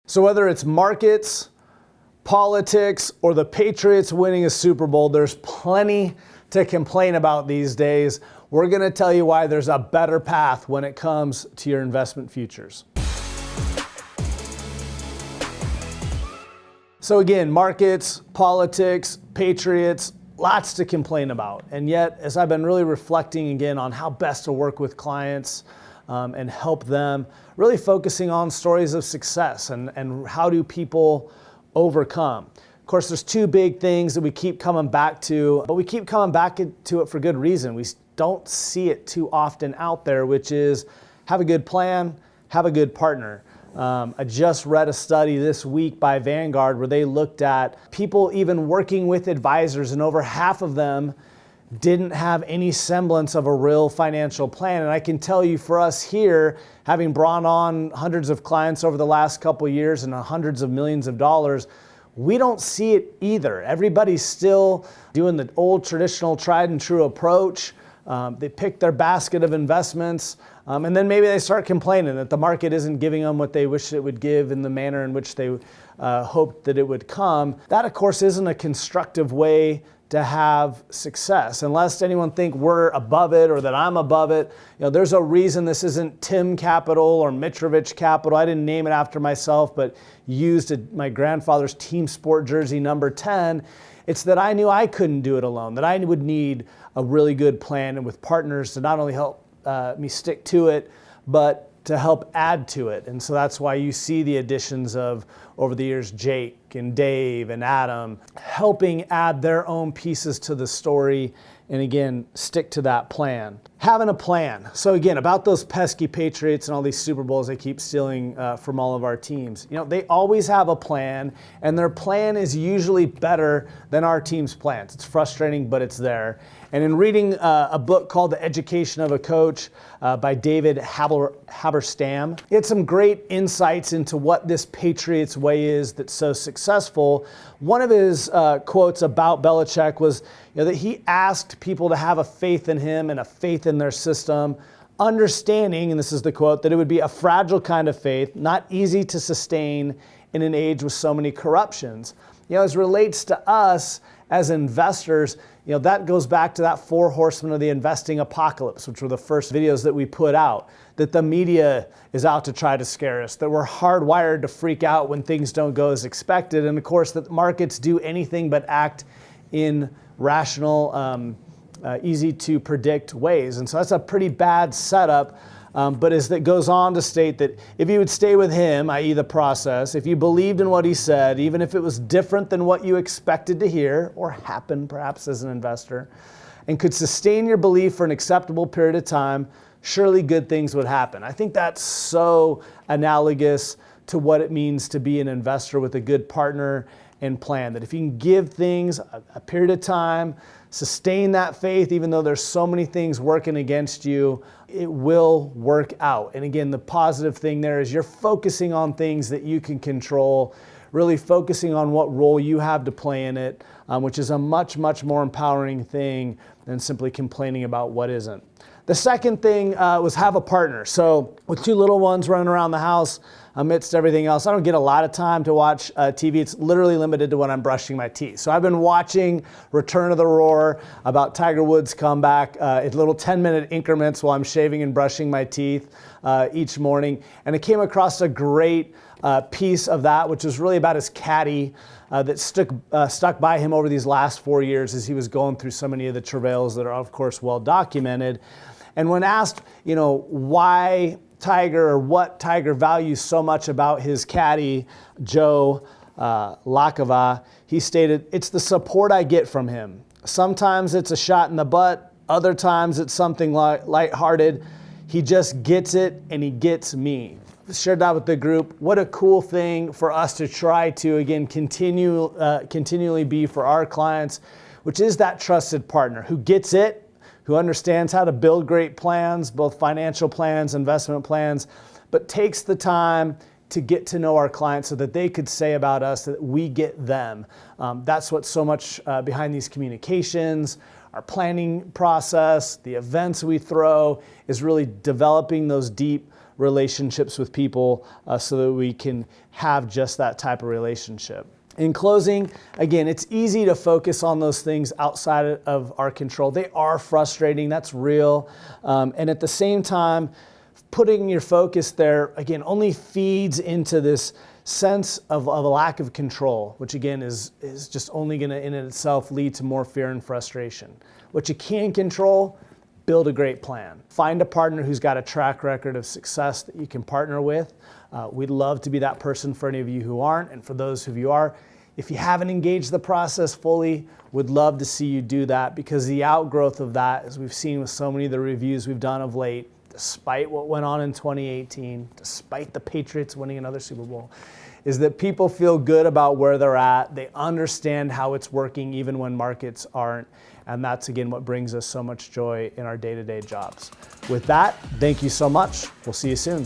So whether it's markets, politics, or the Patriots winning a Super Bowl, there's plenty to complain about these days. We're going to tell you why there's a better path when it comes to your investment futures. So again, markets, politics, Patriots, lots to complain about. And yet, as I've been really reflecting again on how best to work with clients and help them, really focusing on stories of success and how do people overcome. Of course, there's two big things that we keep coming back to, but we keep coming back to it for good reason. We don't see it too often out there, which is have a good plan, have a good partner. I just read a study this week by Vanguard where they looked at people even working with advisors, and over half of them didn't have any semblance of a real financial plan. And I can tell you, for us here, having brought on hundreds of clients over the last couple of years and hundreds of millions of dollars, we don't see it either. Everybody's still doing the old traditional tried and true approach. They pick their basket of investments, and then maybe they start complaining that the market isn't giving them what they wish it would give in the manner in which they hoped that it would come. That, of course, isn't a constructive way to have success. Unless anyone think we're above it or that I'm above it. You know, there's a reason this isn't Tim Capital or Mitrovic Capital. I didn't name it after myself, but used my grandfather's team sport jersey number 10. It's that I knew I couldn't do it alone, that I would need a really good plan and with partners to not only help me stick to it, but to help add to it. And so that's why you see the additions of, over the years, Jake and Dave and Adam helping add their own pieces to the story and again, stick to that plan. Having a plan. So again, about those pesky Patriots and all these Super Bowls they keep stealing from all of our teams. You know, they always have a plan, and their plan is usually better than our team's plans. It's frustrating, but it's there. And in reading a book called The Education of a Coach by David Haberstam, he had some great insights into what this Patriots way is that's so successful. One of his quotes about Belichick was, you know, that he asked people to have a faith in him and a faith in their system, understanding, and this is the quote, that it would be a fragile kind of faith, not easy to sustain in an age with so many corruptions. You know, as relates to us as investors, you know, that goes back to that 4 horsemen of the investing apocalypse, which were the first videos that we put out, that the media is out to try to scare us, that we're hardwired to freak out when things don't go as expected, and of course that markets do anything but act in rational, easy to predict ways. And so that's a pretty bad setup. But as it goes on to state that if you would stay with him, i.e. the process, if you believed in what he said, even if it was different than what you expected to hear or happen perhaps as an investor, and could sustain your belief for an acceptable period of time, surely good things would happen. I think that's so analogous to what it means to be an investor with a good partner and plan, that if you can give things a period of time, sustain that faith, even though there's so many things working against you, it will work out. And again, the positive thing there is you're focusing on things that you can control, really focusing on what role you have to play in it, which is a much, much more empowering thing than simply complaining about what isn't. The second thing was have a partner. So with 2 little ones running around the house amidst everything else, I don't get a lot of time to watch TV. It's literally limited to when I'm brushing my teeth. So I've been watching Return of the Roar about Tiger Woods' comeback in little 10-minute increments while I'm shaving and brushing my teeth each morning. And I came across a great piece of that, which was really about his caddy that stuck by him over these last 4 years as he was going through so many of the travails that are, of course, well documented. And when asked, you know, why Tiger or what Tiger values so much about his caddy, Joe Lacava, he stated, "It's the support I get from him. Sometimes it's a shot in the butt. Other times it's something lighthearted. He just gets it and he gets me." Shared that with the group. What a cool thing for us to try to, again, continually be for our clients, which is that trusted partner who gets it, who understands how to build great plans, both financial plans, investment plans, but takes the time to get to know our clients so that they could say about us that we get them. That's what's so much behind these communications, our planning process, the events we throw, is really developing those deep relationships with people so that we can have just that type of relationship. In closing, again, it's easy to focus on those things outside of our control. They are frustrating, that's real. And at the same time, putting your focus there, again, only feeds into this sense of a lack of control, which again is just only going to in itself lead to more fear and frustration. What you can control, build a great plan. Find a partner who's got a track record of success that you can partner with. We'd love to be that person for any of you who aren't, and for those of you are, if you haven't engaged the process fully, would love to see you do that, because the outgrowth of that, as we've seen with so many of the reviews we've done of late, despite what went on in 2018, despite the Patriots winning another Super Bowl, is that people feel good about where they're at. They understand how it's working even when markets aren't. And that's, again, what brings us so much joy in our day-to-day jobs. With that, thank you so much. We'll see you soon.